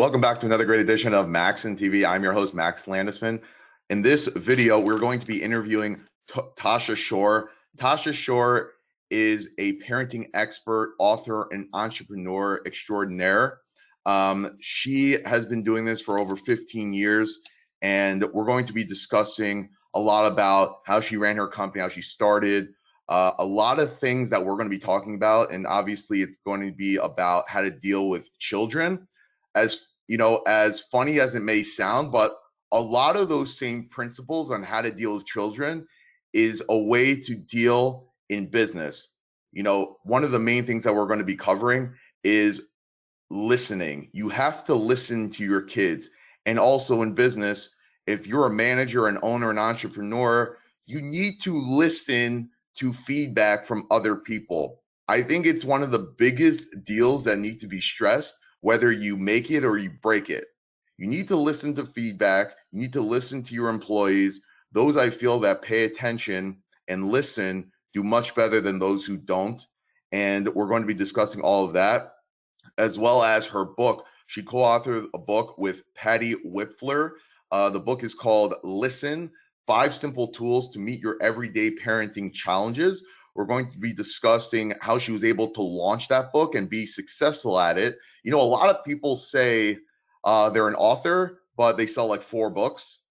Welcome back to another great edition of Maxon TV. I'm your host, Max Landisman. In this video, we're going to be interviewing Tosha Schore. Tosha Schore is a parenting expert, author, and entrepreneur extraordinaire. She has been doing this for over 15 years, and we're going to be discussing a lot about how she ran her company, how she started, a lot of things that we're going to be talking about. And obviously, it's going to be about how to deal with children. As you know, as funny as it may sound, but a lot of those same principles on how to deal with children is a way to deal in business. You know, one of the main things that we're going to be covering is listening. You have to listen to your kids. And also in business, if you're a manager, an owner, an entrepreneur, you need to listen to feedback from other people. I think it's one of the biggest deals that need to be stressed, whether you make it or you break it. You need to listen to feedback. You need to listen to your employees. Those I feel that pay attention and listen do much better than those who don't. And we're going to be discussing all of that, as well as her book. She co-authored a book with Patty Wipfler. The book is called Listen, 5 Simple Tools to Meet Your Everyday Parenting Challenges. We're going to be discussing how she was able to launch that book and be successful at it. You know, a lot of people say they're an author, but they sell like 4 books.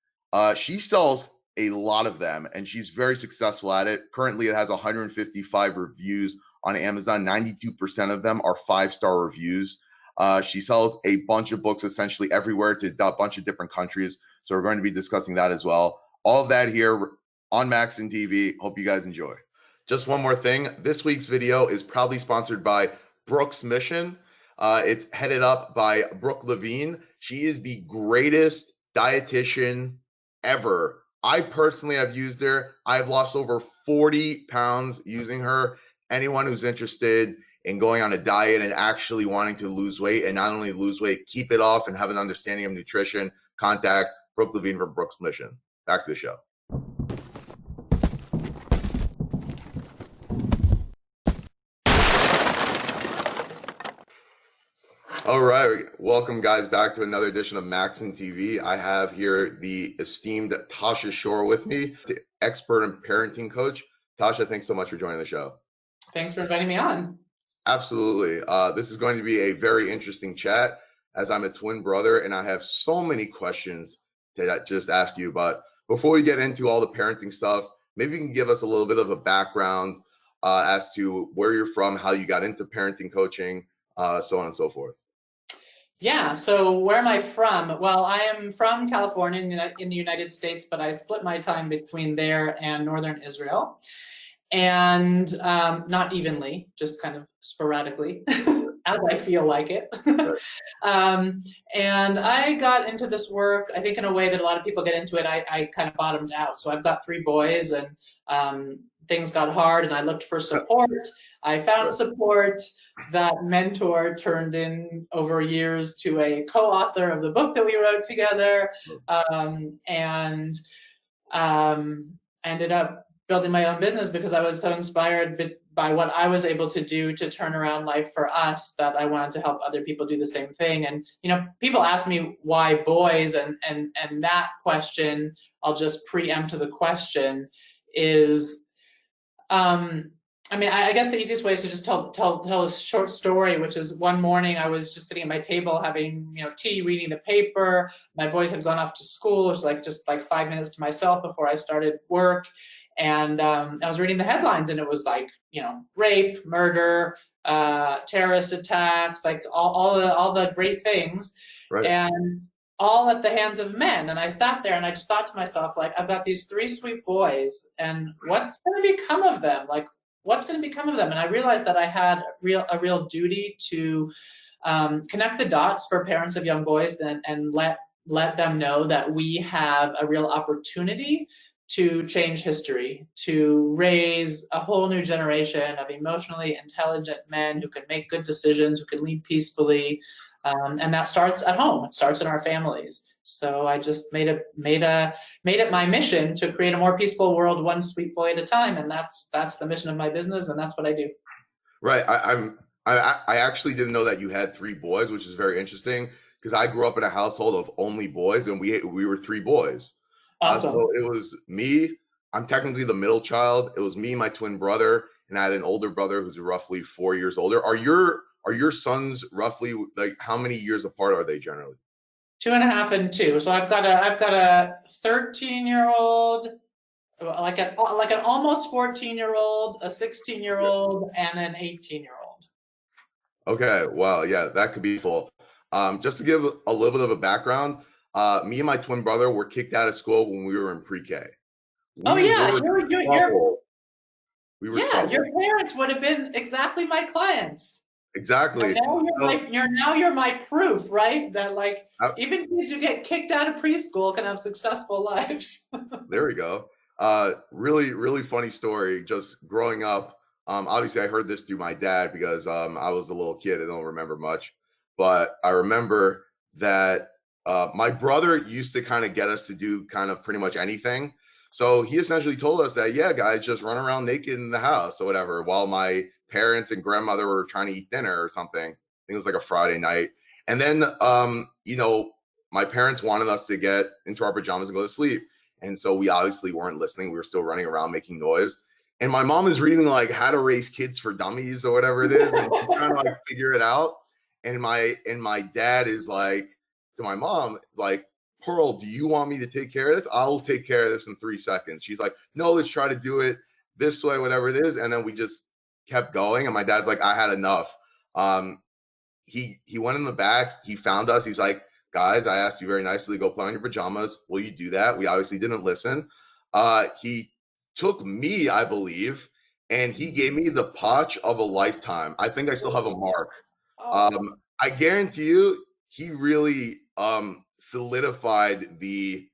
She sells a lot of them, and she's very successful at it. Currently, it has 155 reviews on Amazon. 92% of them are 5-star reviews. She sells a bunch of books essentially everywhere to a bunch of different countries. So we're going to be discussing that as well. All of that here on Maxon TV. Hope you guys enjoy. Just one more thing. This week's video is proudly sponsored by Brooke's Mission. It's headed up by Brooke Levine. She is the greatest dietitian ever. I personally have used her. I've lost over 40 pounds using her. Anyone who's interested in going on a diet and actually wanting to lose weight, and not only lose weight, keep it off and have an understanding of nutrition, contact Brooke Levine from Brooke's Mission. Back to the show. All right, welcome guys back to another edition of Maxon TV. I have here the esteemed Tosha Schore with me, the expert and parenting coach. Tosha, thanks so much for joining the show. Thanks for inviting me on. Absolutely. This is going to be a very interesting chat, as I'm a twin brother and I have so many questions to just ask you. But before we get into all the parenting stuff, maybe you can give us a little bit of a background as to where you're from, how you got into parenting coaching, so on and so forth. Yeah, so where am I from? Well, I am from California in the United States, but I split my time between there and northern Israel. And not evenly, just kind of sporadically, as I feel like it. And I got into this work, I think in a way that a lot of people get into it, I kind of bottomed out. So I've got 3 boys, and things got hard, and I looked for support. I found support. That mentor turned in over years to a co-author of the book that we wrote together, and ended up building my own business because I was so inspired by what I was able to do to turn around life for us that I wanted to help other people do the same thing. And, you know, people ask me why boys, and that question, I'll just preempt the question, is, I mean, I guess the easiest way is to just tell a short story, which is one morning I was just sitting at my table having, you know, tea, reading the paper. My boys had gone off to school. It was just 5 minutes to myself before I started work. And I was reading the headlines, and it was like, you know, rape, murder, terrorist attacks, like all the great things. Right. And all at the hands of men. And I sat there and I just thought to myself, like, I've got these 3 sweet boys, and what's going to become of them? Like, what's going to become of them? And I realized that I had a real duty to connect the dots for parents of young boys, and let them know that we have a real opportunity to change history, to raise a whole new generation of emotionally intelligent men who can make good decisions, who can lead peacefully. And that starts at home. It starts in our families. So I just made it my mission to create a more peaceful world, one sweet boy at a time, and that's the mission of my business, and that's what I do. Right. I actually didn't know that you had 3 boys, which is very interesting. because I grew up in a household of only boys, and we were three boys. Awesome. So it was me. I'm technically the middle child. It was me, my twin brother, and I had an older brother who's roughly 4 years older. Are your sons roughly, like, how many years apart are they generally? 2.5 and 2. So I've got a 13-year-old, like an almost 14-year-old, a 16-year-old, and an 18-year-old. Okay, wow, yeah, that could be full. Just to give a little bit of a background, me and my twin brother were kicked out of school when we were in pre-K. Oh We yeah, were trouble. We were yeah, trouble. your parents would have been exactly my clients. And Exactly. now So you're my proof, right? That like uh, even kids who get kicked out of preschool can have successful lives. there we go. Really, really funny story. Just growing up, obviously I heard this through my dad because I was a little kid. I don't remember much, but I remember that my brother used to kind of get us to do kind of pretty much anything. So he essentially told us that, yeah, guys, just run around naked in the house or whatever, while my parents and grandmother were trying to eat dinner or something. I think it was like a Friday night. And then, my parents wanted us to get into our pajamas and go to sleep. And so we obviously weren't listening. We were still running around making noise. And my mom is reading like How to Raise Kids for Dummies or whatever it is, and she's trying to like figure it out. And my dad is like to my mom, like, Pearl, do you want me to take care of this? I'll take care of this in 3 seconds. She's like, no, let's try to do it this way, whatever it is. And then we just kept going. And my dad's like, I had enough. Um, he went in the back. He found us. He's like, guys, I asked you very nicely to go put on your pajamas. Will you do that? We obviously didn't listen. He took me, I believe, and he gave me the potch of a lifetime. I think I still have a mark. Oh, I guarantee you, he really solidified the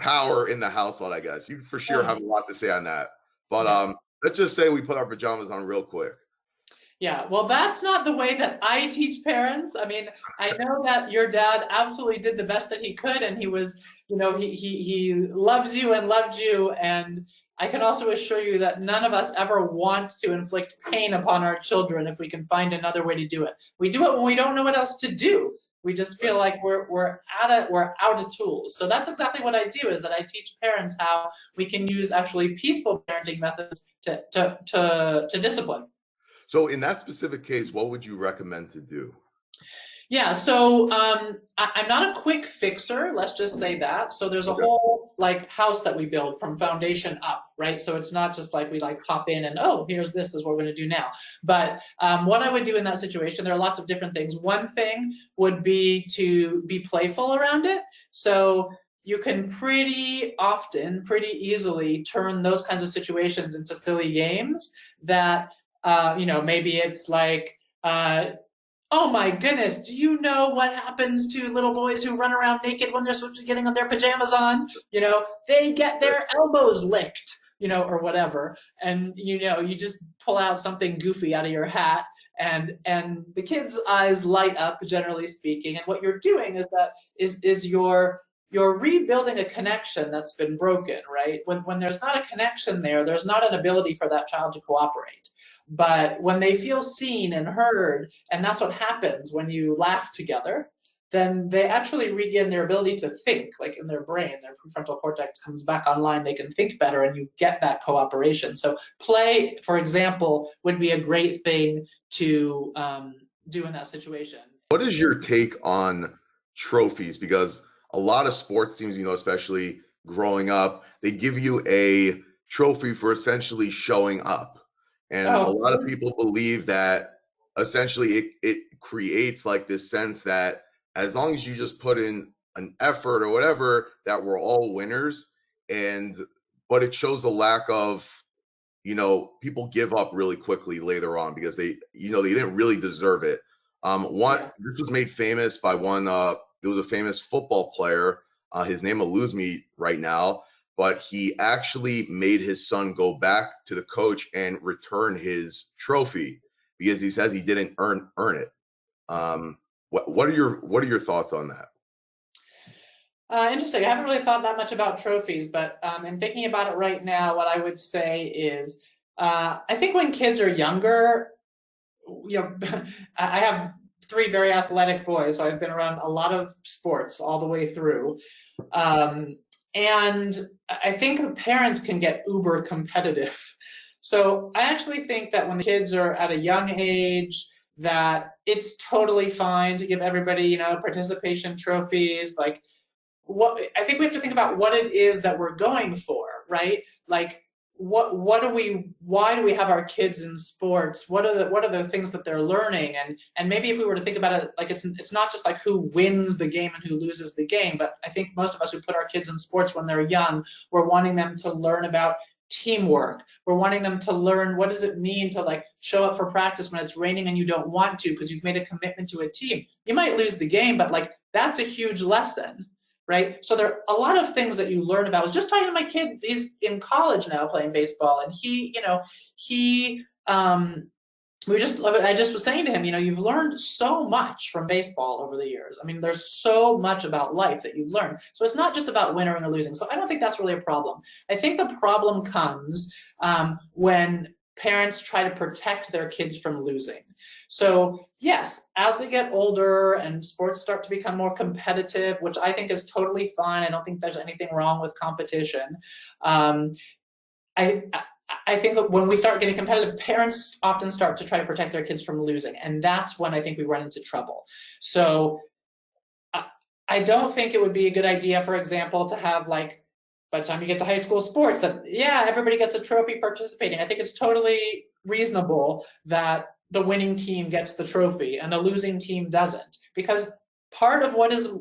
power in the household, I guess. You for sure have oh, a lot to say on that. But yeah. let's just say we put our pajamas on real quick. Yeah, well, that's not the way that I teach parents. I mean, I know that your dad absolutely did the best that he could, and he was, he loves you and loved you. And I can also assure you that none of us ever want to inflict pain upon our children if we can find another way to do it. We do it when we don't know what else to do. We just feel like we're out of tools. So that's exactly what I do, is that I teach parents how we can use actually peaceful parenting methods to discipline. So in that specific case, what would you recommend to do? Yeah, so I'm not a quick fixer, let's just say that. So there's a Okay. whole like house that we build from foundation up, right? So it's not just like we like pop in and, oh, this is what we're going to do now. But what I would do in that situation, there are lots of different things. One thing would be to be playful around it. So you can pretty often, pretty easily turn those kinds of situations into silly games that, maybe it's like, oh my goodness, do you know what happens to little boys who run around naked when they're supposed to be getting their pajamas on? They get their elbows licked, or whatever. And you just pull out something goofy out of your hat, and the kids' eyes light up, generally speaking. And what you're doing is you're rebuilding a connection that's been broken, right? When there's not a connection there, there's not an ability for that child to cooperate. But when they feel seen and heard, and that's what happens when you laugh together, then they actually regain their ability to think, like in their brain, their prefrontal cortex comes back online, they can think better, and you get that cooperation. So play, for example, would be a great thing to do in that situation. What is your take on trophies? Because a lot of sports teams, especially growing up, they give you a trophy for essentially showing up. And a Oh, lot of people believe that essentially it creates like this sense that as long as you just put in an effort or whatever, that we're all winners. And but it shows a lack of, people give up really quickly later on because they didn't really deserve it. yeah. This was made famous by one. It was a famous football player. His name eludes me right now, but he actually made his son go back to the coach and return his trophy because he says he didn't earn it. What are your thoughts on that? Interesting. I haven't really thought that much about trophies, but in thinking about it right now, what I would say is I think when kids are younger, I have three very athletic boys, so I've been around a lot of sports all the way through. And I think parents can get uber competitive. So I actually think that when the kids are at a young age, that it's totally fine to give everybody, you know, participation trophies. Like, what I think we have to think about what it is that we're going for, right? Like, what do we, why do we have our kids in sports? What are the things that they're learning? And maybe if we were to think about it, like, it's not just like who wins the game and who loses the game, but I think most of us who put our kids in sports when they're young, we're wanting them to learn about teamwork. We're wanting them to learn, what does it mean to like show up for practice when it's raining and you don't want to because you've made a commitment to a team. You might lose the game, but like, that's a huge lesson, right? So there are a lot of things that you learn about. I was just talking to my kid, he's in college now playing baseball, and I just was saying to him, you know, you've learned so much from baseball over the years. I mean, there's so much about life that you've learned. So it's not just about winning or losing. So I don't think that's really a problem. I think the problem comes when parents try to protect their kids from losing. So yes, as they get older and sports start to become more competitive, which I think is totally fine. I don't think there's anything wrong with competition. I think that when we start getting competitive, parents often start to try to protect their kids from losing. And that's when I think we run into trouble. So I don't think it would be a good idea, for example, to have like, by the time you get to high school sports, that, yeah, everybody gets a trophy participating. I think it's totally reasonable that the winning team gets the trophy and the losing team doesn't. Because part of what is,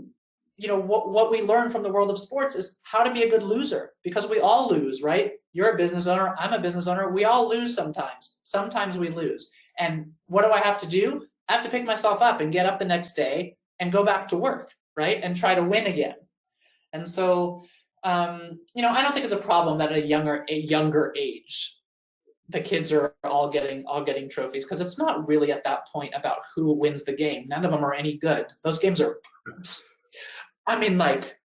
you know, what we learn from the world of sports is how to be a good loser, because we all lose, right? You're a business owner, I'm a business owner, we all lose sometimes. Sometimes we lose. And what do I have to do? I have to pick myself up and get up the next day and go back to work, right? And try to win again. And so, you know, I don't think it's a problem that at a younger age, the kids are all getting trophies, because it's not really at that point about who wins the game. None of them are any good. Those games are, I mean, like,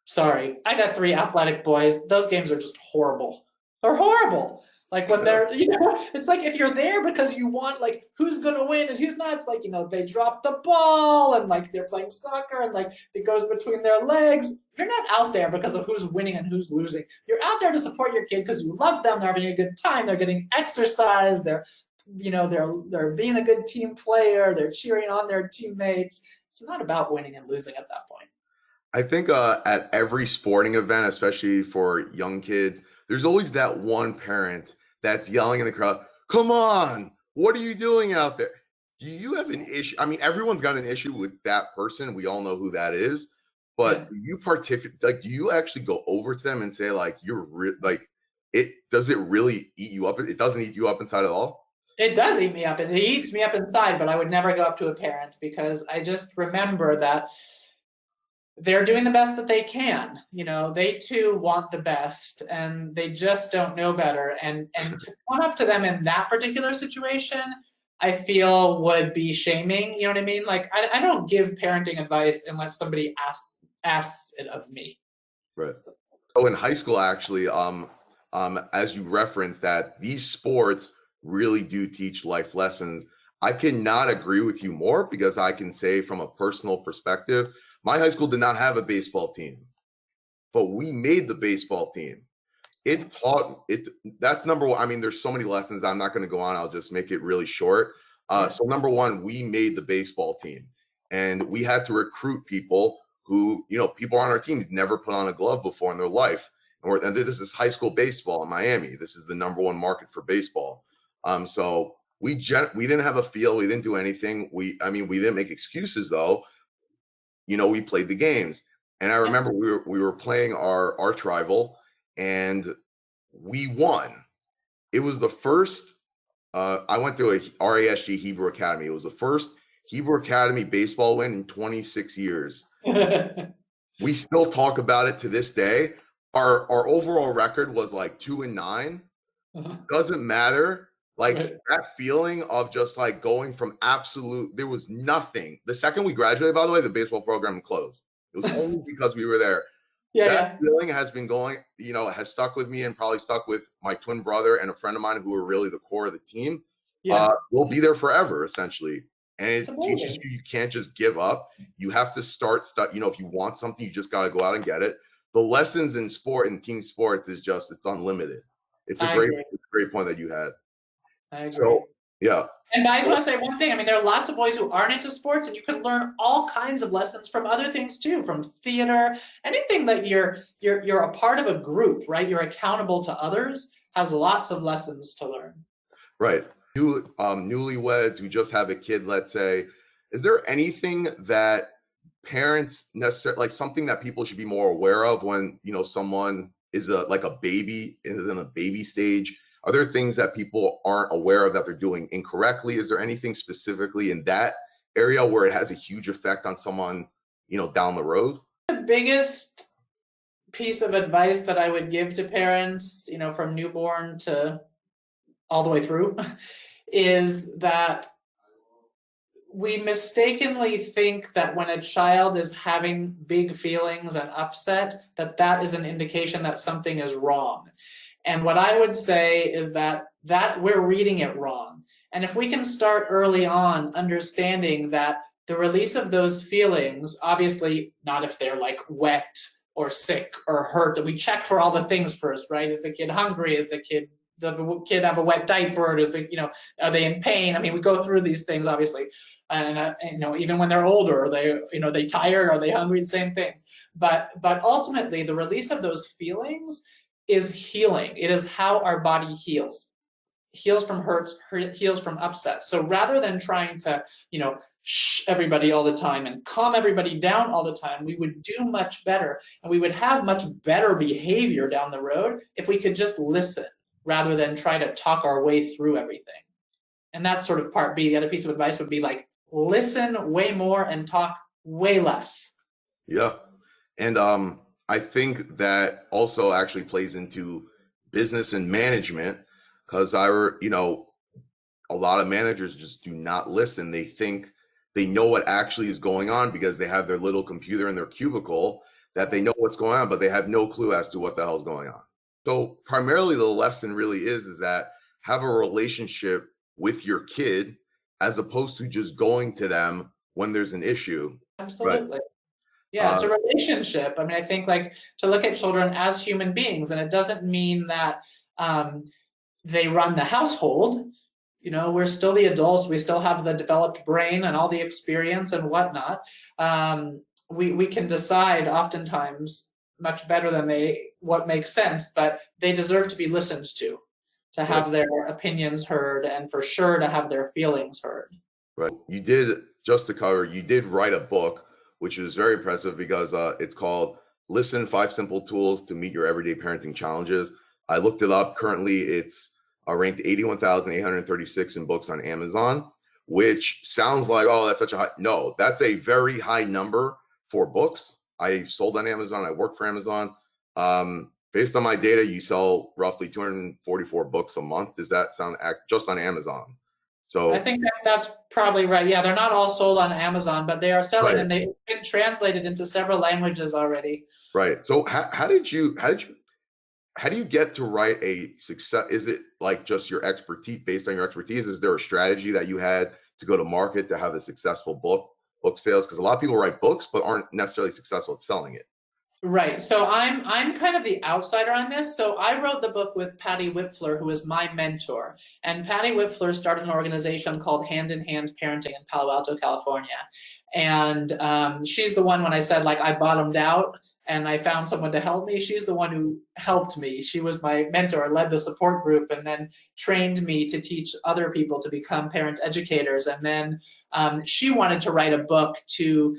sorry, I got three athletic boys. Those games are just horrible. They're horrible. Like when they're, you know, it's like if you're there because you want, like, who's going to win and who's not, it's like, you know, they drop the ball and like they're playing soccer and like it goes between their legs. You're not out there because of who's winning and who's losing. You're out there to support your kid because you love them. They're having a good time. They're getting exercise. They're, you know, they're being a good team player. They're cheering on their teammates. It's not about winning and losing at that point. I think at every sporting event, especially for young kids, there's always that one parent that's yelling in the crowd, "Come on, what are you doing out there?" Do you have an issue? I mean, everyone's got an issue with that person. We all know who that is. But do you actually go over to them and say, like, does it really eat you up? It doesn't eat you up inside at all? It does eat me up, and it eats me up inside, but I would never go up to a parent, because I just remember that they're doing the best that they can. You know, they too want the best, and they just don't know better. And to come up to them in that particular situation, I feel would be shaming. You know what I mean? Like, I don't give parenting advice unless somebody asks it of me. Right. So in high school, actually, as you referenced, that these sports really do teach life lessons. I cannot agree with you more, because I can say from a personal perspective, my high school did not have a baseball team, but we made the baseball team. It taught it. That's number one. I mean, there's so many lessons. I'm not going to go on. I'll just make it really short. So number one, we made the baseball team, and we had to recruit people who, you know, people on our teams never put on a glove before in their life. And this is high school baseball in Miami. This is the number one market for baseball. So we didn't have a field. We didn't do anything. We didn't make excuses though. You know, we played the games. And I remember we were playing our arch rival, and we won. It was the first, I went to a RASG Hebrew Academy. It was the first Hebrew Academy baseball win in 26 years. We still talk about it to this day. Our overall record was like 2-9. Doesn't matter. Like that feeling of just like going from there was nothing. The second we graduated, by the way, the baseball program closed. It was only because we were there. That feeling has been going, you know, has stuck with me, and probably stuck with my twin brother and a friend of mine who were really the core of the team. We'll be there forever, essentially. And It's it teaches amazing. you can't just give up. You have to start stuff. If you want something, you just got to go out and get it. The lessons in sport and team sports is just it's unlimited. It's a I great, agree. great point that you had. I So agree. yeah, And I just so want to say one thing. I mean, there are lots of boys who aren't into sports, and you can learn all kinds of lessons from other things too, from theater, anything that you're a part of a group, right? You're accountable to others, has lots of lessons to learn. right. Newlyweds who just have a kid, let's say, is there anything that parents necessarily like something that people should be more aware of when someone is like a baby is in a baby stage? Are there things that people aren't aware of that they're doing incorrectly? Is there anything specifically in that area where it has a huge effect on someone down the road? The biggest piece of advice that I would give to parents, from newborn to all the way through, is that we mistakenly think that when a child is having big feelings and upset, that is an indication that something is wrong. And what I would say is that we're reading it wrong. And if we can start early on understanding that the release of those feelings, obviously not if they're like wet or sick or hurt, we check for all the things first, right? Is the kid hungry? Is the kid have a wet diaper? Are they in pain? I mean, we go through these things obviously, and even when they're older, they tired? Are they hungry? The same things. But ultimately, the release of those feelings is healing. It is how our body heals from hurts, heals from upset. So rather than trying to shh everybody all the time and calm everybody down all the time, we would do much better, and we would have much better behavior down the road if we could just listen rather than try to talk our way through everything. And that's sort of part B. The other piece of advice would be like, listen way more and talk way less. Yeah. And I think that also actually plays into business and management because a lot of managers just do not listen. They think they know what actually is going on because they have their little computer in their cubicle that they know what's going on, but they have no clue as to what the hell's going on. So primarily the lesson really is that have a relationship with your kid as opposed to just going to them when there's an issue. Right. Absolutely. Yeah, it's a relationship. I mean, I think like to look at children as human beings, and it doesn't mean that they run the household. We're still the adults. We still have the developed brain and all the experience and whatnot. We can decide oftentimes much better than what makes sense, but they deserve to be listened to have their opinions heard, and for sure to have their feelings heard. Right. You did write a book, which is very impressive because it's called Listen, 5 Simple Tools to Meet Your Everyday Parenting Challenges. I looked it up. Currently, it's ranked 81,836 in books on Amazon, which sounds like, oh, that's such a high. No, that's a very high number for books. I sold on Amazon. I work for Amazon. Based on my data, you sell roughly 244 books a month. Does that sound just on Amazon? So I think that's probably right. Yeah, they're not all sold on Amazon, but they are selling, right. and they've been translated into several languages already. Right. So how do you get to write a success? Is it like just your expertise based on your expertise? Is there a strategy that you had to go to market to have a successful book sales? Because a lot of people write books but aren't necessarily successful at selling it. Right. So I'm kind of the outsider on this. So I wrote the book with Patty Whipfler, who is my mentor. And Patty Whipfler started an organization called Hand in Hand Parenting in Palo Alto, California. And she's the one, when I said like I bottomed out and I found someone to help me, she's the one who helped me. She was my mentor, led the support group, and then trained me to teach other people to become parent educators. And then she wanted to write a book to,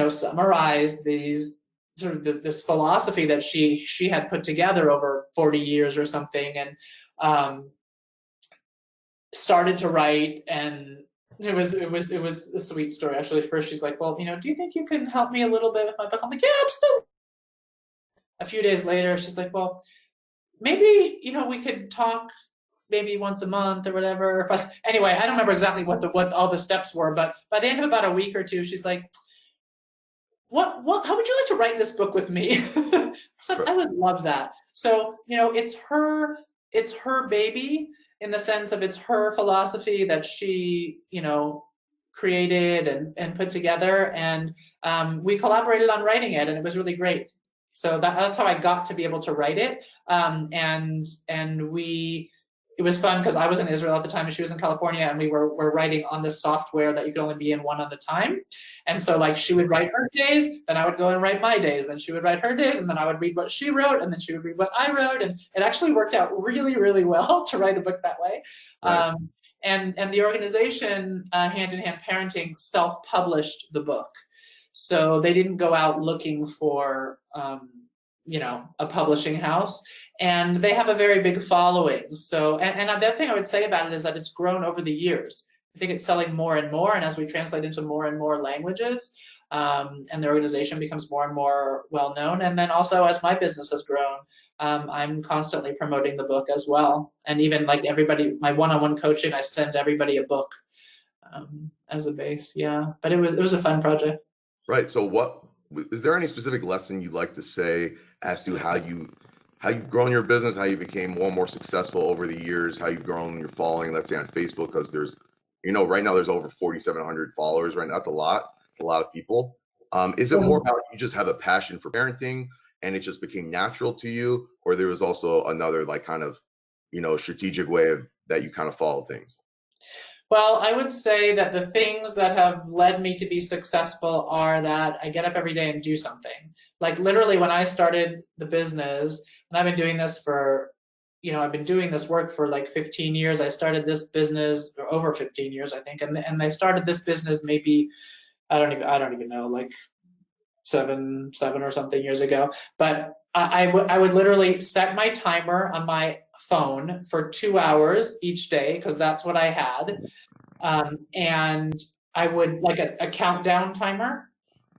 summarize these sort of this philosophy that she had put together over 40 years or something, and started to write. And it was a sweet story actually. First she's like, well, do you think you can help me a little bit with my book? I'm like, yeah, absolutely. A few days later she's like, well, maybe we could talk maybe once a month or whatever. But anyway, I don't remember exactly what all the steps were, but by the end of about a week or two she's like, how would you like to write this book with me? I said, I would love that. So, it's her baby, in the sense of it's her philosophy that she, created and put together, and we collaborated on writing it, and it was really great. So that's how I got to be able to write it. It was fun because I was in Israel at the time and she was in California, and we were writing on this software that you could only be in one at a time. And so like she would write her days, then I would go and write my days, then she would write her days, and then I would read what she wrote, and then she would read what I wrote. And it actually worked out really, really well to write a book that way. Nice. And the organization, Hand in Hand Parenting, self-published the book. So they didn't go out looking for, a publishing house, and they have a very big following. So, and the other thing I would say about it is that it's grown over the years. I think it's selling more and more, and as we translate into more and more languages, and the organization becomes more and more well-known. And then also as my business has grown, I'm constantly promoting the book as well. And even like everybody, my one-on-one coaching, I send everybody a book as a base. Yeah, but it was a fun project. Right. So is there any specific lesson you'd like to say as to how you've grown your business, how you became more and more successful over the years, how you've grown your following, let's say on Facebook, because there's, right now there's over 4,700 followers right now. That's a lot. It's a lot of people. Is it more about you just have a passion for parenting and it just became natural to you, or there was also another like kind of, strategic way that you kind of follow things? Well, I would say that the things that have led me to be successful are that I get up every day and do something. Like literally when I started the business, and I've been doing this for, I've been doing this work for like 15 years. I started this business, or over 15 years, I think. And I started this business maybe, I don't even know, like seven or something years ago. But I would literally set my timer on my phone for 2 hours each day, because that's what I had. And I would like a countdown timer.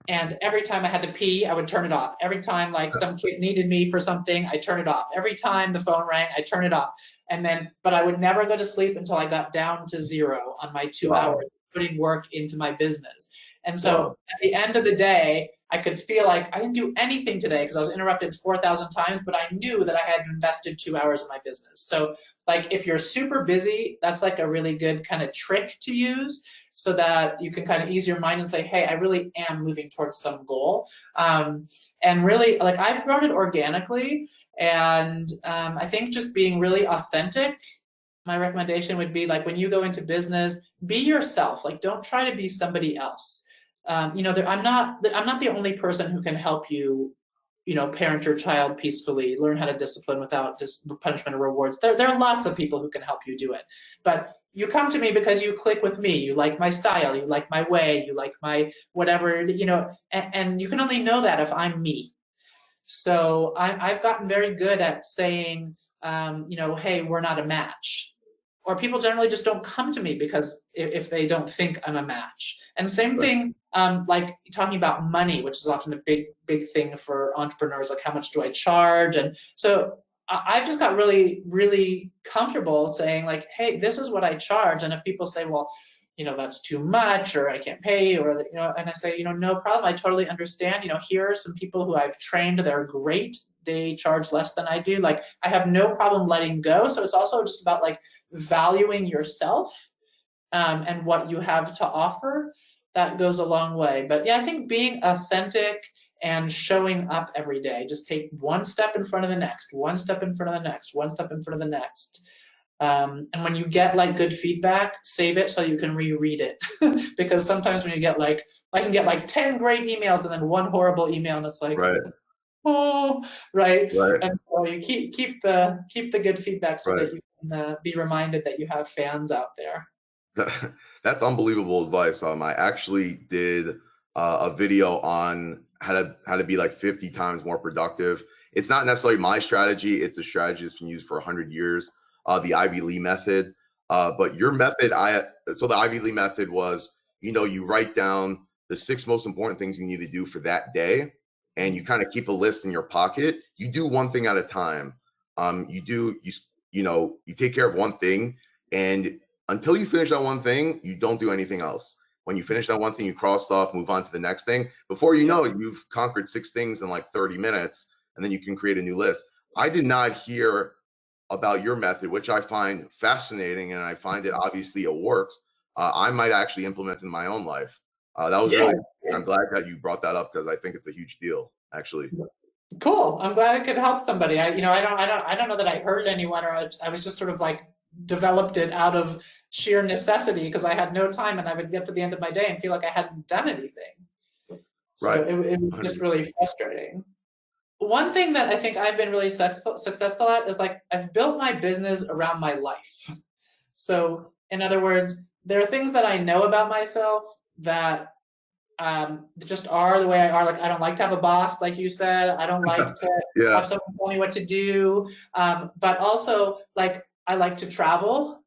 And every time I had to pee, I would turn it off. Every time like some kid needed me for something, I turn it off. Every time the phone rang, I turn it off. But I would never go to sleep until I got down to 0 on my 2 hours putting work into my business. And so at the end of the day, I could feel like I didn't do anything today because I was interrupted 4,000 times, but I knew that I had invested 2 hours in my business. So like if you're super busy, that's like a really good kind of trick to use, so that you can kind of ease your mind and say, hey, I really am moving towards some goal. And really, like I've grown it organically. And I think just being really authentic, my recommendation would be like when you go into business, be yourself. Like don't try to be somebody else. I'm not the only person who can help you, parent your child peacefully, learn how to discipline without punishment or rewards. There are lots of people who can help you do it. But you come to me because you click with me. You like my style. You like my way. You like my whatever, and you can only know that if I'm me. So I've gotten very good at saying, hey, we're not a match. Or people generally just don't come to me because if they don't think I'm a match. And same thing, like talking about money, which is often a big thing for entrepreneurs, like how much do I charge? And so I've just got really, really comfortable saying like, hey, this is what I charge. And if people say, well, that's too much, or I can't pay, or, and I say, no problem. I totally understand. Here are some people who I've trained. They're great. They charge less than I do. Like I have no problem letting go. So it's also just about like valuing yourself and what you have to offer. That goes a long way. But yeah, I think being authentic and showing up every day, just take one step in front of the next, one step in front of the next, one step in front of the next. And when you get like good feedback, save it so you can reread it. Because sometimes when you get like, I can get like 10 great emails and then one horrible email, and it's like, right. And so you keep the good feedback so that you can be reminded that you have fans out there. That's unbelievable advice. I actually did a video on how to be like 50 times more productive. It's not necessarily my strategy. It's a strategy that's been used for 100 years. The Ivy Lee method. But your method, so the Ivy Lee method was, you write down the 6 most important things you need to do for that day, and you kind of keep a list in your pocket. You do one thing at a time. You take care of one thing, and until you finish that one thing, you don't do anything else. When you finish that one thing, you cross off, move on to the next thing. Before you know it, you've conquered 6 things in like 30 minutes, and then you can create a new list. I did not hear about your method, which I find fascinating, and I find it obviously it works. I might actually implement in my own life. That was Yeah. really, I'm glad that you brought that up because I think it's a huge deal, actually. Cool. I'm glad it could help somebody. I don't know that I hurt anyone, or I was just sort of like developed it out of sheer necessity because I had no time and I would get to the end of my day and feel like I hadn't done anything. So Right. it was just really frustrating. One thing that I think I've been really successful at is like I've built my business around my life. So in other words, there are things that I know about myself that just are the way I are. Like I don't like to have a boss, like you said. I don't like to Yeah. have someone tell me what to do. But also, like I like to travel,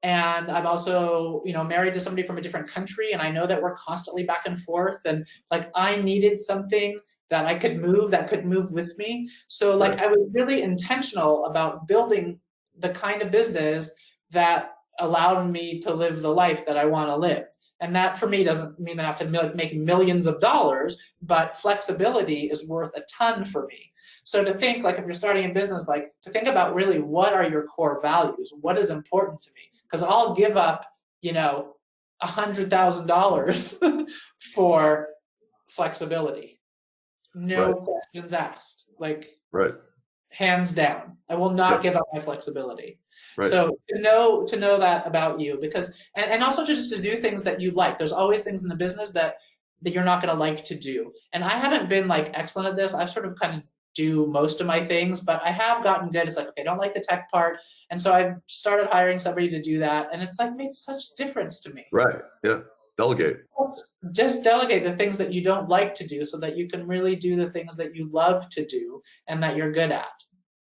and I'm also, married to somebody from a different country, and I know that we're constantly back and forth. And like I needed something that I could move, that could move with me. So like Right. I was really intentional about building the kind of business that allowed me to live the life that I want to live. And that for me doesn't mean that I have to make millions of dollars, but flexibility is worth a ton for me. So to think like if you're starting a business, like to think about really what are your core values? What is important to me? Because I'll give up, $100,000 for flexibility. Right. No questions asked. Like Right. hands down. I will not Yep. give up my flexibility. Right. So to know that about you, because and also just to do things that you like. There's always things in the business that you're not going to like to do. And I haven't been like excellent at this. I've sort of kind of do most of my things, but I have gotten good. It's like, okay, I don't like the tech part. And so I've started hiring somebody to do that. And it's like made such difference to me. Right. Yeah. Delegate. Just delegate the things that you don't like to do so that you can really do the things that you love to do and that you're good at.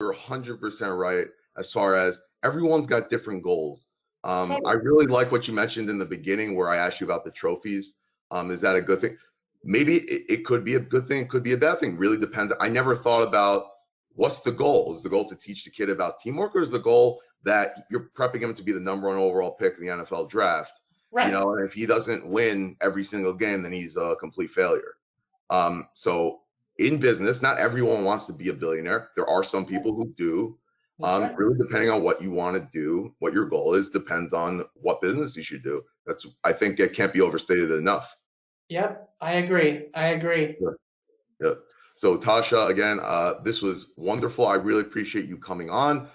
You're 100% right as far as everyone's got different goals. Totally. I really like what you mentioned in the beginning where I asked you about the trophies. Is that a good thing? Maybe it could be a good thing. It could be a bad thing. Really depends. I never thought about what's the goal. Is the goal to teach the kid about teamwork, or is the goal that you're prepping him to be the #1 overall pick in the NFL draft? Right. And if he doesn't win every single game, then he's a complete failure. So in business, not everyone wants to be a billionaire. There are some people who do. That's right. Really depending on what you want to do, what your goal is, depends on what business you should do. I think it can't be overstated enough. Yep. I agree. Yeah. So Tasha, again, this was wonderful. I really appreciate you coming on.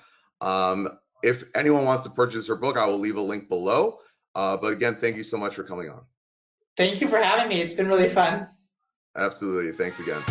If anyone wants to purchase her book, I will leave a link below. But again, thank you so much for coming on. Thank you for having me. It's been really fun. Absolutely. Thanks again.